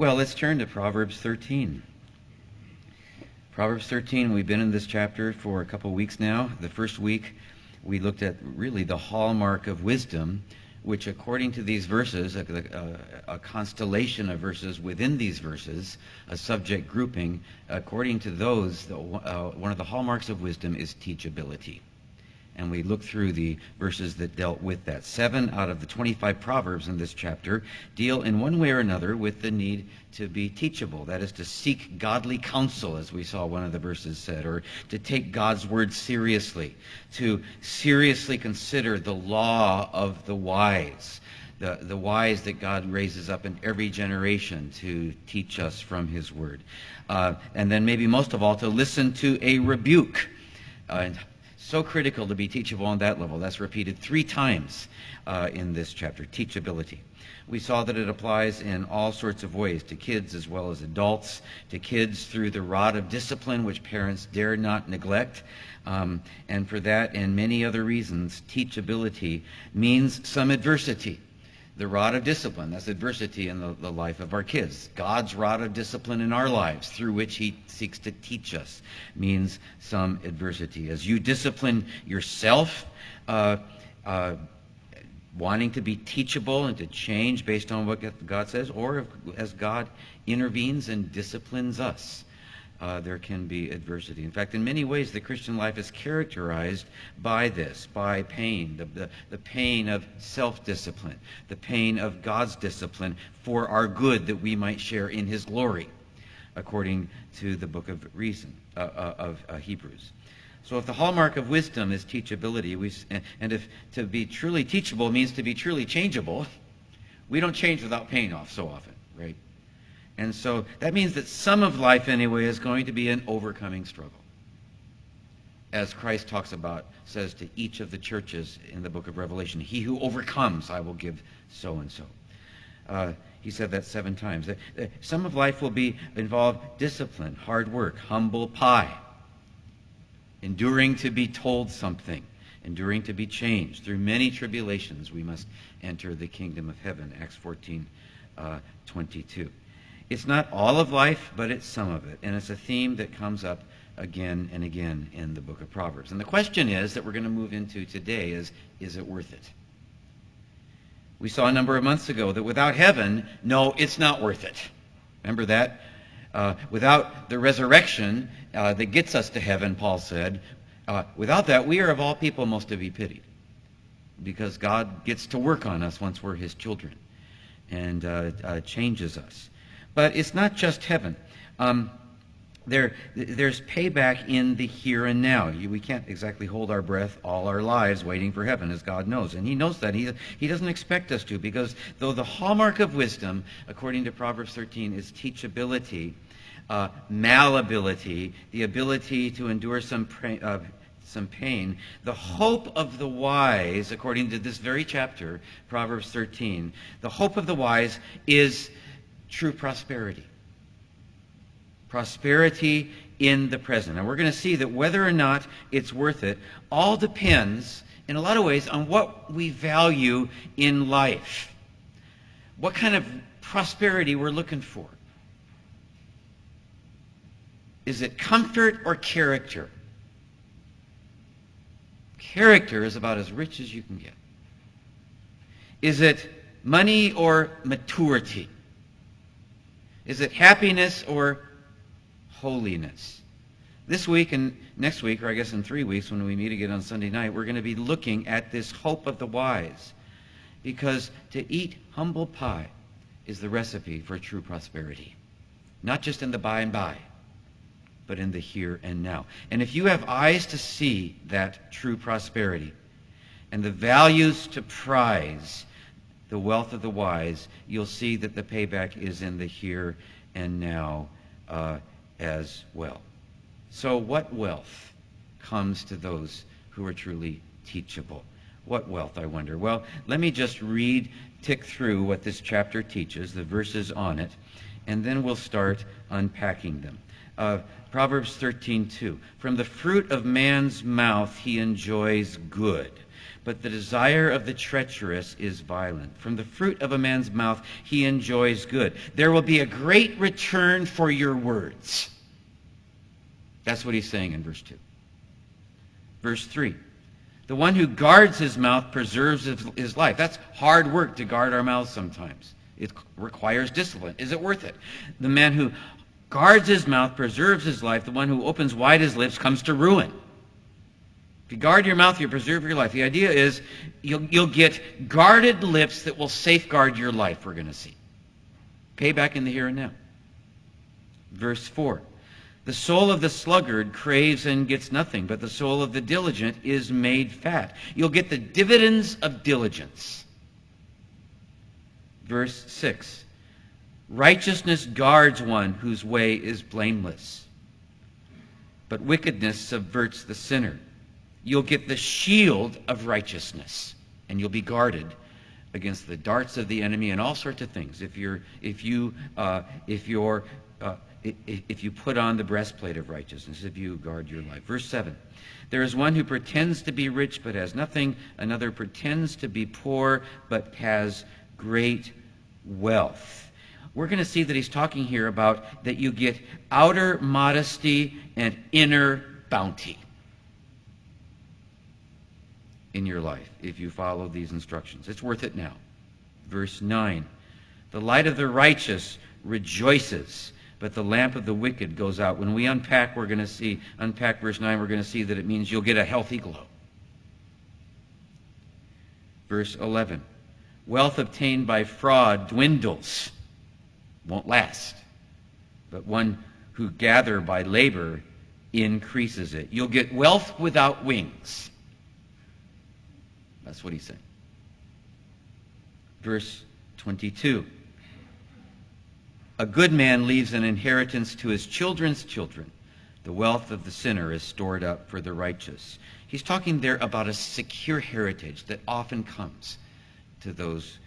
Well, let's turn to Proverbs 13. Proverbs 13, we've been in this chapter for a couple weeks now. The first week, we looked at really the hallmark of wisdom, which according to these verses, a constellation of verses within these verses, a subject grouping, according to those, one of the hallmarks of wisdom is teachability. And we looked through the verses that dealt with that. 7 out of the 25 Proverbs in this chapter deal in one way or another with the need to be teachable. That is, to seek godly counsel, as we saw one of the verses said, or to take God's word seriously, to seriously consider the law of the wise, the wise that God raises up in every generation to teach us from his word. And then maybe most of all, to listen to a rebuke. So critical to be teachable on that level. That's repeated 3 times in this chapter, teachability. We saw that it applies in all sorts of ways, to kids as well as adults, to kids through the rod of discipline, which parents dare not neglect. And for that and many other reasons, teachability means some adversity. The rod of discipline, that's adversity in the life of our kids. God's rod of discipline in our lives, through which he seeks to teach us, means some adversity. As you discipline yourself, wanting to be teachable and to change based on what God says, or as God intervenes and disciplines us, there can be adversity. In fact, in many ways, the Christian life is characterized by this, by pain, the pain of self-discipline, the pain of God's discipline for our good, that we might share in his glory, according to the book of Hebrews. So if the hallmark of wisdom is teachability, and if to be truly teachable means to be truly changeable, we don't change without paying off so often, right? And so that means that some of life, anyway, is going to be an overcoming struggle. As Christ says to each of the churches in the book of Revelation, he who overcomes, I will give so and so. He said that 7 times. Some of life will involve discipline, hard work, humble pie, enduring to be told something, enduring to be changed. Through many tribulations, we must enter the kingdom of heaven, Acts 14:22. It's not all of life, but it's some of it. And it's a theme that comes up again and again in the book of Proverbs. And the question is that we're going to move into today is it worth it? We saw a number of months ago that without heaven, no, it's not worth it. Remember that? Without the resurrection that gets us to heaven, Paul said, without that, we are of all people most to be pitied. Because God gets to work on us once we're his children and changes us. But it's not just heaven. There's payback in the here and now. We can't exactly hold our breath all our lives waiting for heaven, as God knows. And he knows that. He doesn't expect us to, because though the hallmark of wisdom, according to Proverbs 13, is teachability, malleability, the ability to endure some pain, the hope of the wise, according to this very chapter, Proverbs 13, the hope of the wise is true prosperity. Prosperity in the present. And we're going to see that whether or not it's worth it all depends, in a lot of ways, on what we value in life. What kind of prosperity we're looking for. Is it comfort or character? Character is about as rich as you can get. Is it money or maturity? Is it happiness or holiness? This week and next week, or I guess in 3 weeks when we meet again on Sunday night, we're going to be looking at this hope of the wise. Because to eat humble pie is the recipe for true prosperity. Not just in the by and by, but in the here and now. And if you have eyes to see that true prosperity and the values to prize the wealth of the wise, you'll see that the payback is in the here and now as well. So what wealth comes to those who are truly teachable? What wealth, I wonder? Well, let me just tick through what this chapter teaches, the verses on it, and then we'll start unpacking them. Proverbs 13:2. From the fruit of man's mouth he enjoys good, but the desire of the treacherous is violent. From the fruit of a man's mouth he enjoys good. There will be a great return for your words. That's what he's saying in verse 2. Verse 3. The one who guards his mouth preserves his life. That's hard work to guard our mouths sometimes. It requires discipline. Is it worth it? The man who guards his mouth preserves his life. The one who opens wide his lips comes to ruin. If you guard your mouth, you preserve your life. The idea is you'll get guarded lips that will safeguard your life, we're going to see. Payback in the here and now. Verse 4. The soul of the sluggard craves and gets nothing, but the soul of the diligent is made fat. You'll get the dividends of diligence. Verse 6. Righteousness guards one whose way is blameless, but wickedness subverts the sinner. You'll get the shield of righteousness, and you'll be guarded against the darts of the enemy and all sorts of things. If you put on the breastplate of righteousness, if you guard your life. Verse 7. There is one who pretends to be rich but has nothing. Another pretends to be poor but has great wealth. We're going to see that he's talking here about that you get outer modesty and inner bounty in your life if you follow these instructions. It's worth it now. Verse 9. The light of the righteous rejoices, but the lamp of the wicked goes out. When we unpack verse 9, we're going to see that it means you'll get a healthy glow. Verse 11. Wealth obtained by fraud dwindles, won't last. But one who gather by labor increases it. You'll get wealth without wings. That's what he's saying. Verse 22. A good man leaves an inheritance to his children's children. The wealth of the sinner is stored up for the righteous. He's talking there about a secure heritage that often comes to those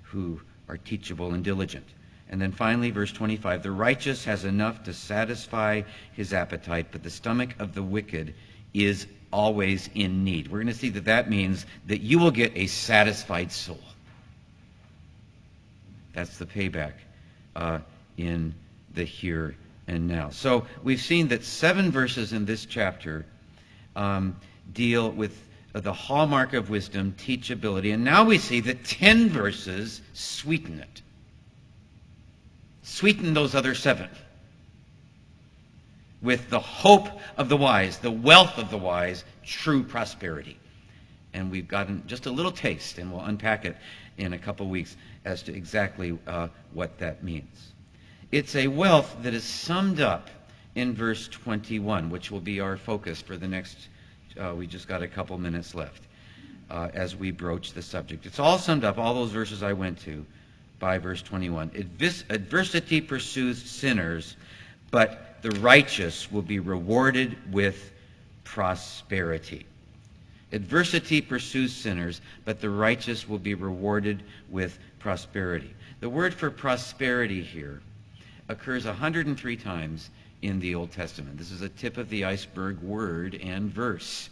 who are teachable and diligent. And then finally, verse 25, the righteous has enough to satisfy his appetite, but the stomach of the wicked is always in need. We're going to see that that means that you will get a satisfied soul. That's the payback in the here and now. So we've seen that 7 verses in this chapter deal with the hallmark of wisdom, teachability. And now we see that 10 verses sweeten it. Sweeten those other 7 with the hope of the wise, the wealth of the wise, true prosperity. And we've gotten just a little taste, and we'll unpack it in a couple weeks as to exactly what that means. It's a wealth that is summed up in verse 21, which will be our focus for the next, we just got a couple minutes left as we broach the subject. It's all summed up, all those verses I went to, by verse 21. Adversity pursues sinners, but the righteous will be rewarded with prosperity. Adversity pursues sinners, but the righteous will be rewarded with prosperity. The word for prosperity here occurs 103 times in the Old Testament. This is a tip of the iceberg word and verse.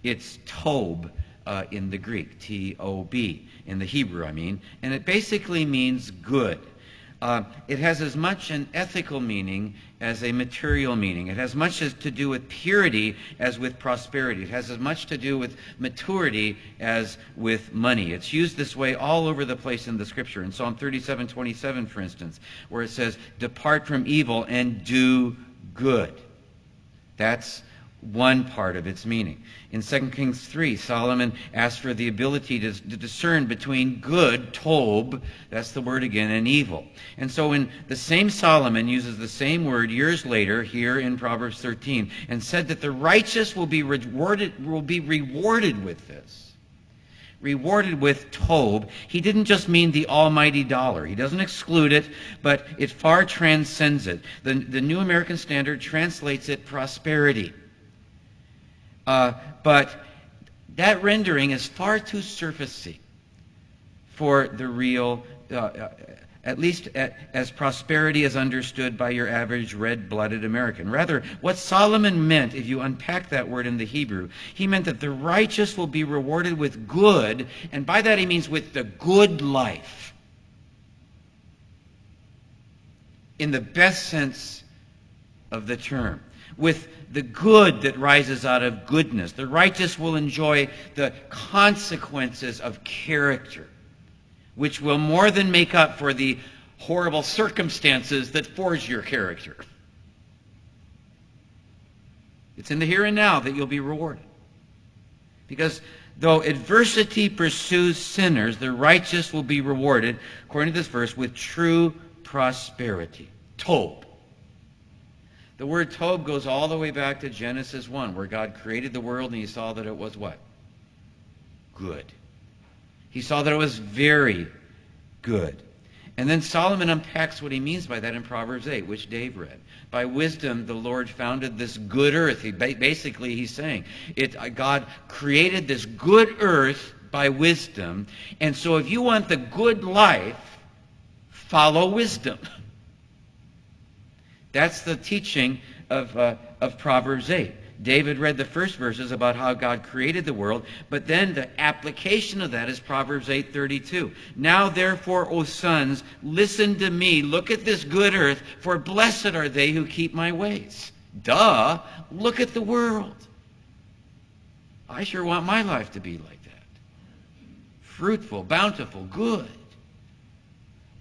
It's tob in the Greek, T-O-B, in the Hebrew, and it basically means good. It has as much an ethical meaning as a material meaning. It has much to do with purity as with prosperity. It has as much to do with maturity as with money. It's used this way all over the place in the Scripture. In Psalm 37:27, for instance, where it says, "Depart from evil and do good." That's one part of its meaning. In 2 Kings 3, Solomon asked for the ability to discern between good, tob, that's the word again, and evil. And so in the same Solomon uses the same word years later here in Proverbs 13 and said that the righteous will be rewarded with this. Rewarded with tob. He didn't just mean the almighty dollar. He doesn't exclude it, but it far transcends it. The New American Standard translates it prosperity. But that rendering is far too surfacey for the real at least as prosperity is understood by your average red-blooded American. Rather, what Solomon meant, if you unpack that word in the Hebrew, he meant that the righteous will be rewarded with good, and by that he means with the good life. In the best sense of the term. With the good that rises out of goodness. The righteous will enjoy the consequences of character, which will more than make up for the horrible circumstances that forge your character. It's in the here and now that you'll be rewarded. Because though adversity pursues sinners, the righteous will be rewarded, according to this verse, with true prosperity. Tob. The word Tob goes all the way back to Genesis 1, where God created the world and he saw that it was what? Good. He saw that it was very good. And then Solomon unpacks what he means by that in Proverbs 8, which Dave read. By wisdom, the Lord founded this good earth. Basically, he's saying, God created this good earth by wisdom. And so if you want the good life, follow wisdom. That's the teaching of Proverbs 8. David read the first verses about how God created the world, but then the application of that is Proverbs 8:32. Now therefore, O sons, listen to me. Look at this good earth, for blessed are they who keep my ways. Duh! Look at the world. I sure want my life to be like that. Fruitful, bountiful, good.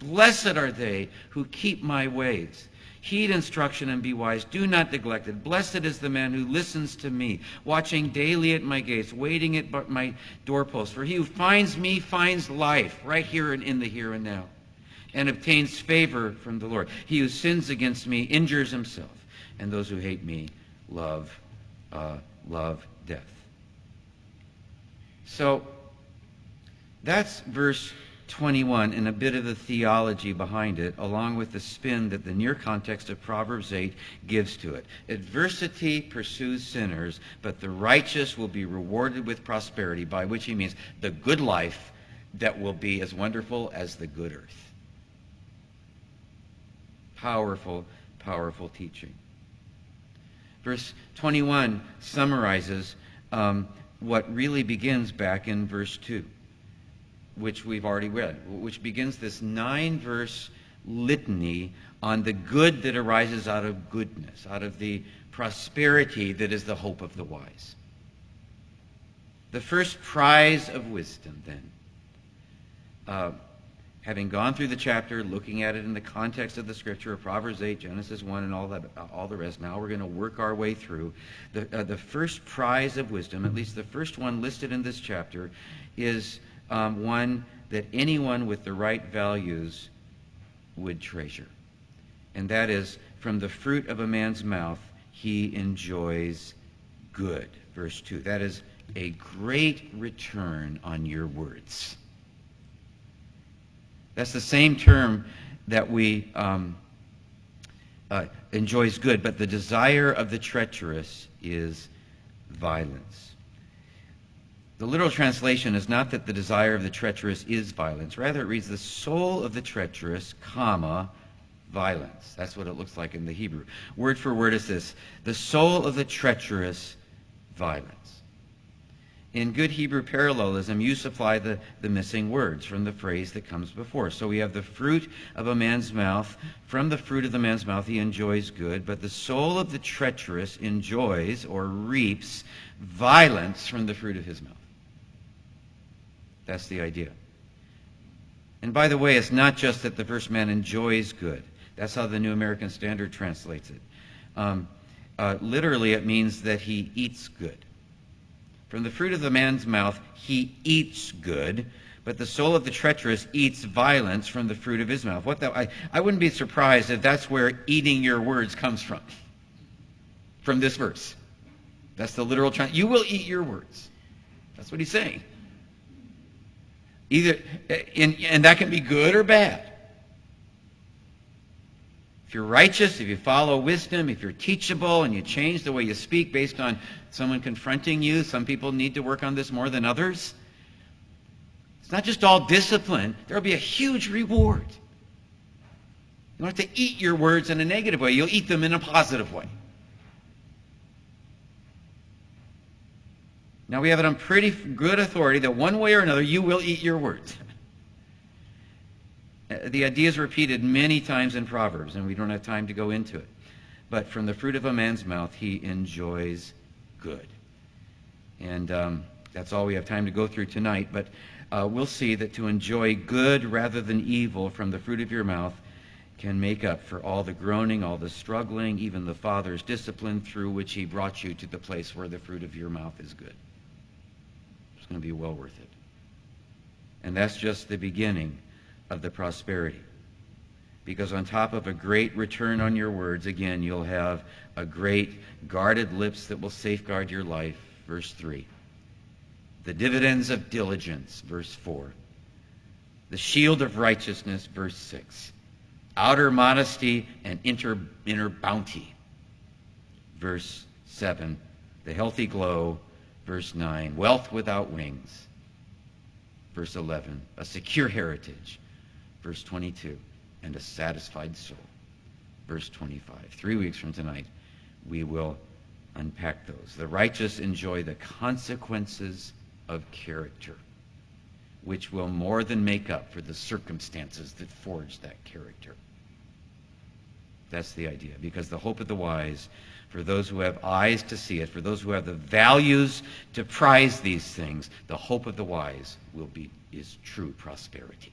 Blessed are they who keep my ways. Heed instruction and be wise. Do not neglect it. Blessed is the man who listens to me, watching daily at my gates, waiting at my doorposts. For he who finds me finds life, right here and in the here and now, and obtains favor from the Lord. He who sins against me injures himself, and those who hate me love death. So that's verse 21 and a bit of the theology behind it, along with the spin that the near context of Proverbs 8 gives to it. Adversity pursues sinners, but the righteous will be rewarded with prosperity, by which he means the good life that will be as wonderful as the good earth. Powerful, powerful teaching. Verse 21 summarizes what really begins back in verse 2. Which we've already read, which begins this 9-verse litany on the good that arises out of goodness, out of the prosperity that is the hope of the wise. The first prize of wisdom, then. Having gone through the chapter, looking at it in the context of the Scripture of Proverbs 8, Genesis 1, and all the rest, now we're going to work our way through. The first prize of wisdom, at least the first one listed in this chapter, is one that anyone with the right values would treasure. And that is, from the fruit of a man's mouth, he enjoys good. Verse 2. That is a great return on your words. That's the same term that we enjoys good, but the desire of the treacherous is violence. The literal translation is not that the desire of the treacherous is violence. Rather, it reads the soul of the treacherous, comma, violence. That's what it looks like in the Hebrew. Word for word is this: the soul of the treacherous, violence. In good Hebrew parallelism, you supply the missing words from the phrase that comes before. So we have the fruit of a man's mouth. From the fruit of the man's mouth he enjoys good, but the soul of the treacherous enjoys or reaps violence from the fruit of his mouth. That's the idea. And by the way, it's not just that the first man enjoys good. That's how the New American Standard translates it. Literally, it means that he eats good. From the fruit of the man's mouth, he eats good, but the soul of the treacherous eats violence from the fruit of his mouth. I wouldn't be surprised if that's where eating your words comes from this verse. That's the literal translation. You will eat your words. That's what he's saying. And that can be good or bad. If you're righteous, if you follow wisdom, if you're teachable and you change the way you speak based on someone confronting you, some people need to work on this more than others. It's not just all discipline. There will be a huge reward. You don't have to eat your words in a negative way. You'll eat them in a positive way. Now we have it on pretty good authority that one way or another you will eat your words. The idea is repeated many times in Proverbs, and we don't have time to go into it. But from the fruit of a man's mouth he enjoys good. And that's all we have time to go through tonight. But we'll see that to enjoy good rather than evil from the fruit of your mouth can make up for all the groaning, all the struggling, even the Father's discipline through which he brought you to the place where the fruit of your mouth is good. It's going to be well worth it. And that's just the beginning of the prosperity. Because on top of a great return on your words, again, you'll have a great guarded lips that will safeguard your life, verse 3. The dividends of diligence, verse 4. The shield of righteousness, verse 6. Outer modesty and inner bounty, verse 7. The healthy glow, verse 9. Wealth without wings, verse 11. A secure heritage, verse 22. And a satisfied soul, verse 25. 3 weeks from tonight, we will unpack those. The righteous enjoy the consequences of character, which will more than make up for the circumstances that forge that character. That's the idea. Because the hope of the wise, for those who have eyes to see it, for those who have the values to prize these things, the hope of the wise is true prosperity.